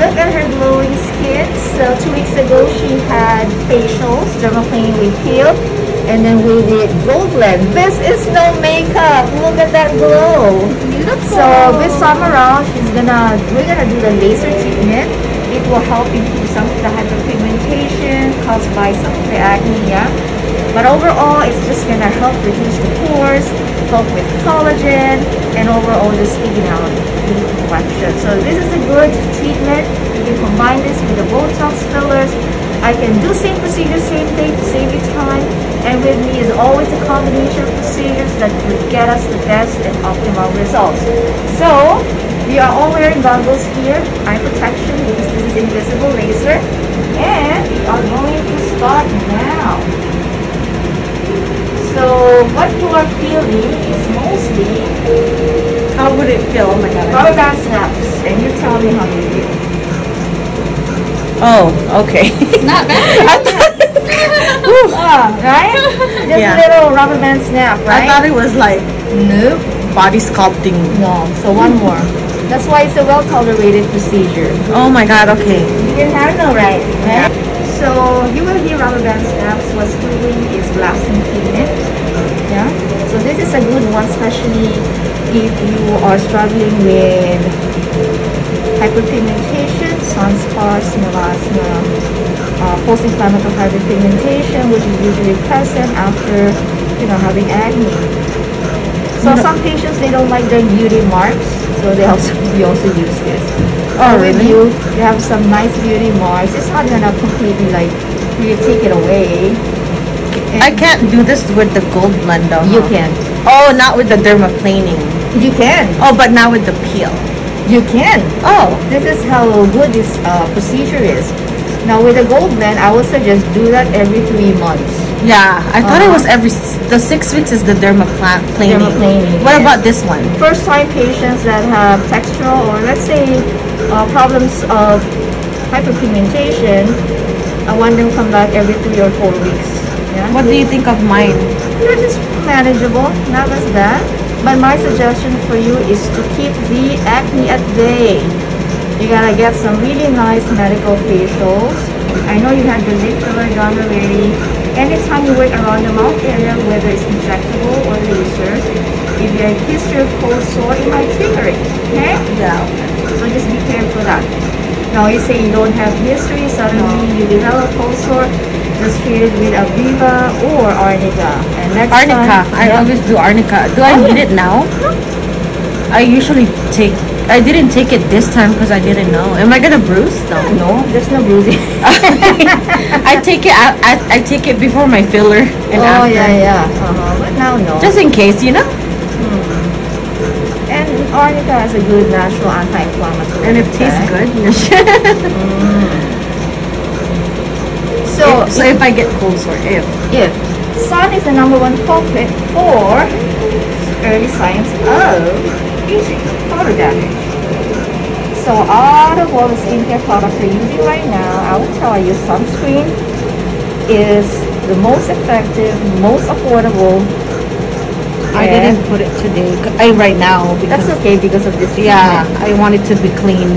look at her glowing skin. So 2 weeks ago, she had facials, dermaplaning with peel, and then we did gold blend. This is no makeup. Look at that glow. Beautiful. So this time around, we're gonna do the laser treatment. It will help improve some of the hyperpigmentation caused by some of the acne. Yeah. But overall, it's just gonna help reduce the pores, help with collagen, and overall just even out the complexion. So this is a good treatment. You can combine this with the Botox fillers. I can do same procedure, same day to save you time. And with me is always a combination of procedures that would get us the best and optimal results. So we are all wearing goggles here, eye protection, because this is invisible laser. And we are going to start now. So what you are feeling is mostly, How would it feel? Oh my god. rubber band snaps, and you tell me how you feel. Oh, okay. Not bad. Right? Just Yeah. a little rubber band snap, right? I thought it was like Nope. body sculpting. No. So one more. That's why it's a well-tolerated procedure. Oh my god, okay. You can handle, right? So you will hear rubber band snaps. What's doing is blasting treatment. Yeah. So this is a good one, especially if you are struggling with hyperpigmentation, sunspots, melasma, post-inflammatory hyperpigmentation, which is usually present after having acne. So some patients, they don't like their beauty marks, so we also use this. Oh, With really? you have some nice beauty marks. It's not gonna completely you take it away. I can't do this with the gold blend though. You huh? can. Oh, not with the dermaplaning. You can. Oh, but now with the peel. You can. Oh, This is how good this procedure is. Now with the gold blend, I would suggest do that every 3 months. yeah. I thought it was the 6 weeks is the dermaplaning. Dermaplaning, What yes. about this one? First time patients that have textural or let's say problems of hyperpigmentation, I want them to come back every 3 or 4 weeks. Yeah? What do you think of mine? They're just manageable, not as bad. But my suggestion for you is to keep the acne at bay. You gotta get some really nice medical facials. I know you had the lip filler done already. Anytime you work around the mouth area, whether it's injectable or laser, if you have history of cold sore, it might trigger it. Okay? Yeah. So just be careful of that. Now you say you don't have history, suddenly you develop cold sore, just treat it with Aviva or Arnica. And next Arnica. time, I always do Arnica. Do I need it now? I usually I didn't take it this time because I didn't know. Am I gonna bruise? No. No, there's no bruising. I take it. I take it before my filler and Oh after. yeah. But now no. Just in case, you know. And Arnica has a good natural anti-inflammatory. And it tastes effect. good. So if I get cold sore, if sun is the #1 culprit for early signs of aging, photo damage. So out of all the skincare products you're using right now, I would tell you sunscreen is the most effective, most affordable. I didn't put it today. Right now because That's okay because of this. yeah, treatment. I want it to be clean.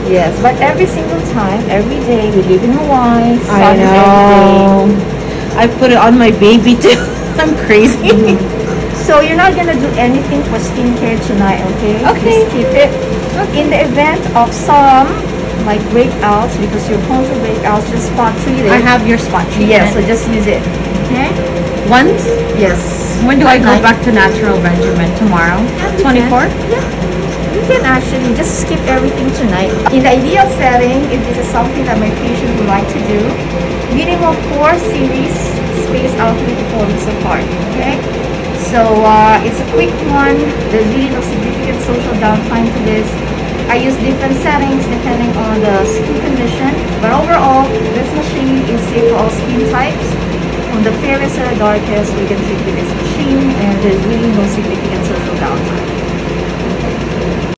Yes, but every single time, every day, we live in Hawaii. I Sun is every know. day. I put it on my baby too. I'm crazy. So you're not gonna do anything for skincare tonight, okay? Okay. Just keep it. In the event of some like breakouts, because you're prone to breakouts, just spot treat it. I have your spot treatment. Yes, so just use it. Okay? Once. Yes. When do I go Night. back to natural regimen? Tomorrow? Yeah, you 24th? can. Yeah. You can actually just skip everything tonight. In the ideal setting, if this is something that my patient would like to do, minimum 4 series spaced out 3 to 4 weeks apart. Okay? So it's a quick one. There's really no significant social downtime to this. I use different settings depending on the skin condition. But overall, this machine is safe for all skin types. From the fairest to the darkest, we can treat with this machine, and there's really no significant social downtime.